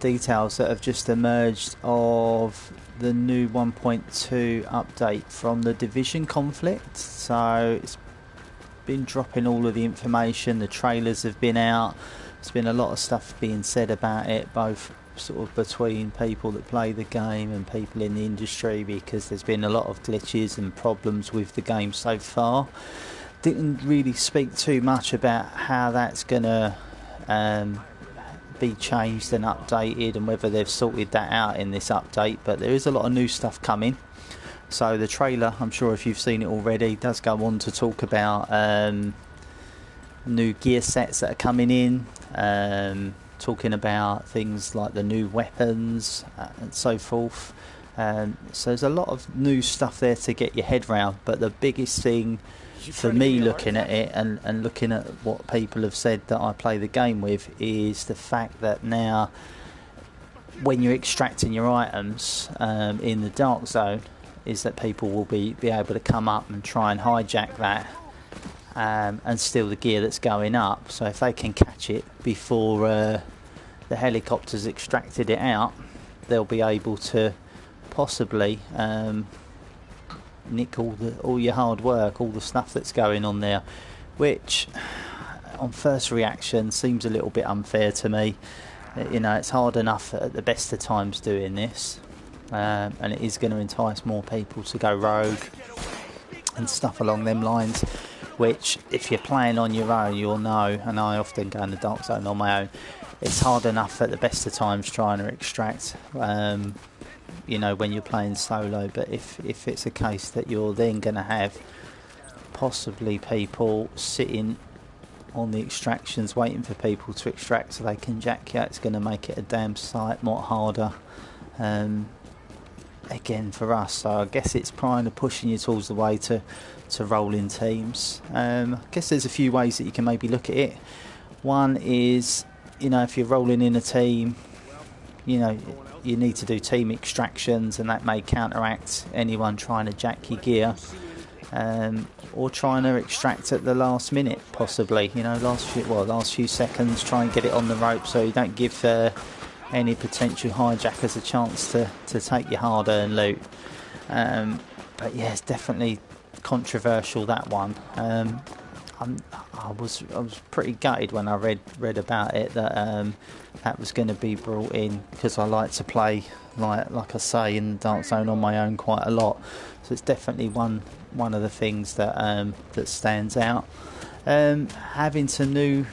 details that have just emerged of the new 1.2 update from the Division conflict. So it's been dropping all of the information, the trailers have been out, there's been a lot of stuff being said about it, both sort of between people that play the game and people in the industry, because there's been a lot of glitches and problems with the game so far. Didn't really speak too much about how that's going to be changed and updated and whether they've sorted that out in this update, but there is a lot of new stuff coming. So the trailer, I'm sure if you've seen it already, does go on to talk about new gear sets that are coming in, talking about things like the new weapons and so forth. So there's a lot of new stuff there to get your head round, but the biggest thing for me looking at it and looking at what people have said that I play the game with is the fact that now when you're extracting your items in the dark zone, is that people will be able to come up and try and hijack that and steal the gear that's going up. So if they can catch it before the helicopters extracted it out, they'll be able to possibly nick all your hard work, all the stuff that's going on there, which on first reaction seems a little bit unfair to me. You know, it's hard enough at the best of times doing this, and it is going to entice more people to go rogue and stuff along them lines, which if you're playing on your own you'll know, and I often go in the dark zone on my own, it's hard enough at the best of times trying to extract you know, when you're playing solo. But if it's a case that you're then going to have possibly people sitting on the extractions waiting for people to extract so they can jack you, it's going to make it a damn sight more harder again for us. So I guess it's kind of pushing you towards the way to roll in teams. I guess there's a few ways that you can maybe look at it. One is, you know, if you're rolling in a team, you know, you need to do team extractions, and that may counteract anyone trying to jack your gear, or trying to extract at the last minute, possibly. You know, last few seconds, try and get it on the rope so you don't give any potential hijackers a chance to take your hard-earned loot. But yeah, it's definitely controversial, that one. I was pretty gutted when I read about it that that was going to be brought in, because I like to play like I say in the dark zone on my own quite a lot. So it's definitely one of the things that stands out. Having some new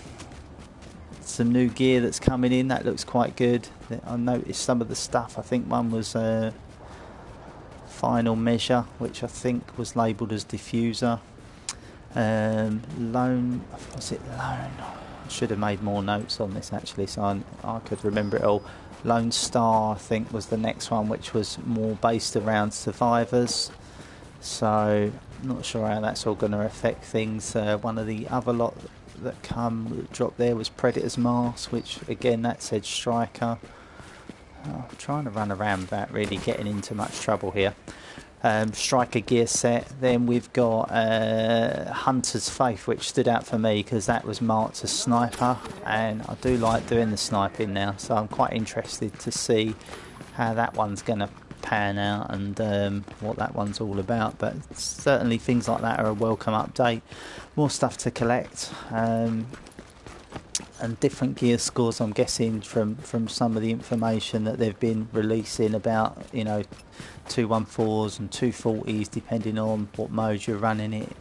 gear that's coming in, that looks quite good. I noticed some of the stuff. I think one was Final Measure, which I think was labelled as Diffuser. Lone, was it Lone? I should have made more notes on this actually, so I could remember it all. Lone Star, I think, was the next one, which was more based around survivors. So not sure how that's all going to affect things. One of the other lot that dropped there was Predator's Mask, which again that said Striker. I'm trying to run around without really getting into much trouble here. Striker gear set. Then we've got Hunter's Faith, which stood out for me because that was marked as sniper, and I do like doing the sniping now, so I'm quite interested to see how that one's going to pan out and what that one's all about. But certainly things like that are a welcome update. More stuff to collect, and different gear scores, I'm guessing from some of the information that they've been releasing about, you know, 214s and 240s depending on what mode you're running it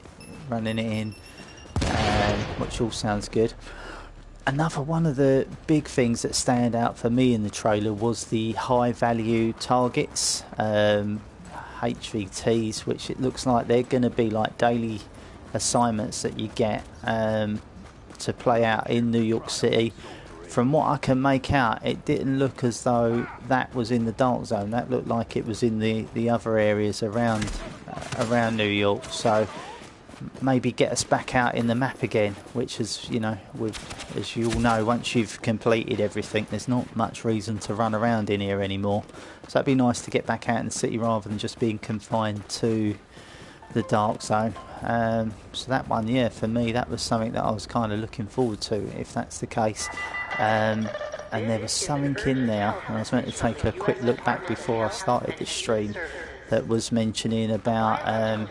in, which all sounds good. Another one of the big things that stand out for me in the trailer was the high value targets, HVTs, which it looks like they're going to be like daily assignments that you get to play out in New York City. From what I can make out, it didn't look as though that was in the dark zone. That looked like it was in the other areas around New York. So maybe get us back out in the map again, which is, you know, as you all know, once you've completed everything, there's not much reason to run around in here anymore. So it'd be nice to get back out in the city rather than just being confined to the dark zone. So that one, yeah, for me, that was something that I was kind of looking forward to, if that's the case. and there was something in there, and I was meant to take a quick look back before I started this stream, that was mentioning about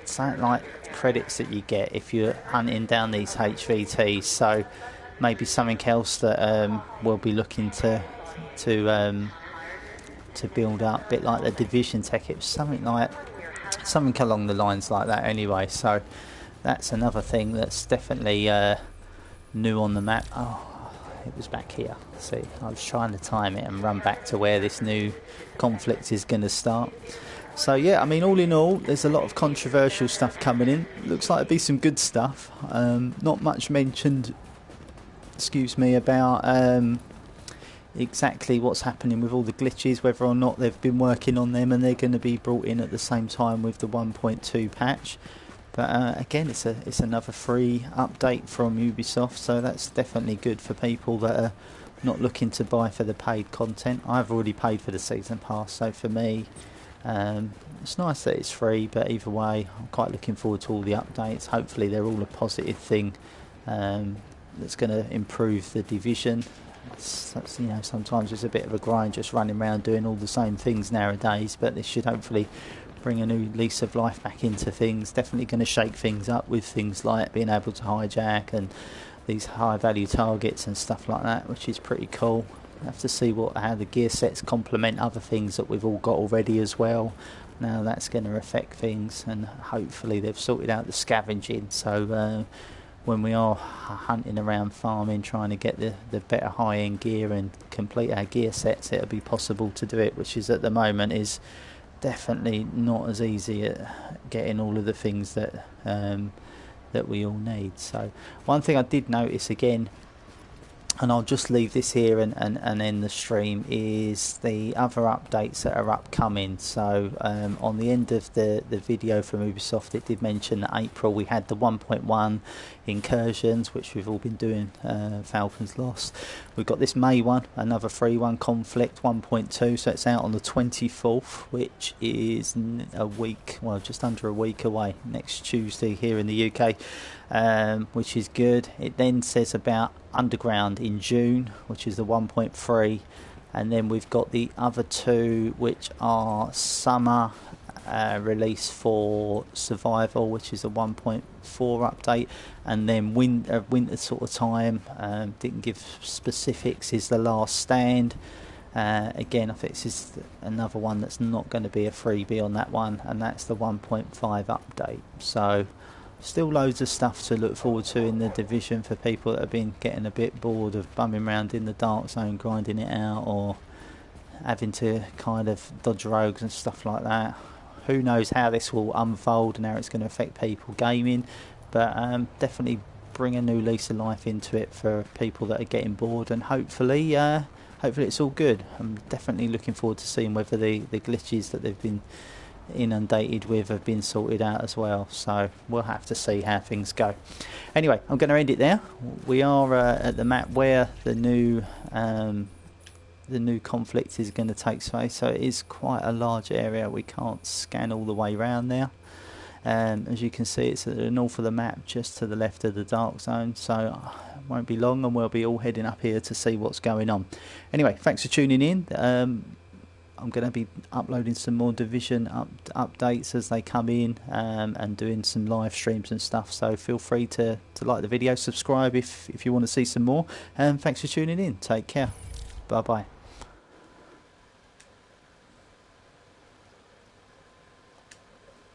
something like credits that you get if you're hunting down these HVTs. So maybe something else that we'll be looking to build up, a bit like the Division tech. It was something along the lines like that anyway. So that's another thing that's definitely new on the map. Oh, it was back here. See, I was trying to time it and run back to where this new conflict is going to start. So yeah, I mean, all in all, there's a lot of controversial stuff coming in. Looks like it'll be some good stuff. Not much mentioned, about exactly what's happening with all the glitches, whether or not they've been working on them and they're going to be brought in at the same time with the 1.2 patch. But again, it's another free update from Ubisoft, so that's definitely good for people that are not looking to buy for the paid content. I've already paid for the season pass, so for me, it's nice that it's free. But either way, I'm quite looking forward to all the updates. Hopefully they're all a positive thing that's going to improve the Division. That's, you know, sometimes it's a bit of a grind just running around doing all the same things nowadays, but this should hopefully bring a new lease of life back into things. Definitely going to shake things up with things like being able to hijack and these high value targets and stuff like that, which is pretty cool. We'll have to see how the gear sets complement other things that we've all got already as well. Now that's going to affect things, and hopefully they've sorted out the scavenging, so when we are hunting around farming trying to get the better high end gear and complete our gear sets, it'll be possible to do it, which is at the moment is definitely not as easy at getting all of the things that that we all need. So one thing I did notice again, and I'll just leave this here and end the stream, is the other updates that are upcoming. So on the end of the video from Ubisoft, it did mention that April we had the 1.1 incursions, which we've all been doing, Falcon's Lost. We've got this May one, another free one, Conflict 1.2, so it's out on the 24th, which is a week, well, just under a week away, next Tuesday here in the UK, which is good. It then says about Underground in June, which is the 1.3, and then we've got the other two, which are summer release for Survival, which is a 1.4 update, and then winter sort of time, didn't give specifics, is the Last Stand. Again, I think this is another one that's not going to be a freebie on that one, and that's the 1.5 update. So still loads of stuff to look forward to in the Division for people that have been getting a bit bored of bumming around in the dark zone, grinding it out, or having to kind of dodge rogues and stuff like that. Who knows how this will unfold and how it's going to affect people gaming, but definitely bring a new lease of life into it for people that are getting bored, and hopefully it's all good. I'm definitely looking forward to seeing whether the glitches that they've been inundated with have been sorted out as well, so we'll have to see how things go. Anyway, I'm going to end it there. We are at the map where the new conflict is going to take place, so it is quite a large area. We can't scan all the way around there. As you can see, it's at the north of the map, just to the left of the dark zone, so it won't be long and we'll be all heading up here to see what's going on. Anyway, thanks for tuning in. I'm going to be uploading some more Division updates as they come in, and doing some live streams and stuff, so feel free to like the video, subscribe if you want to see some more, and thanks for tuning in. Take care. Bye bye.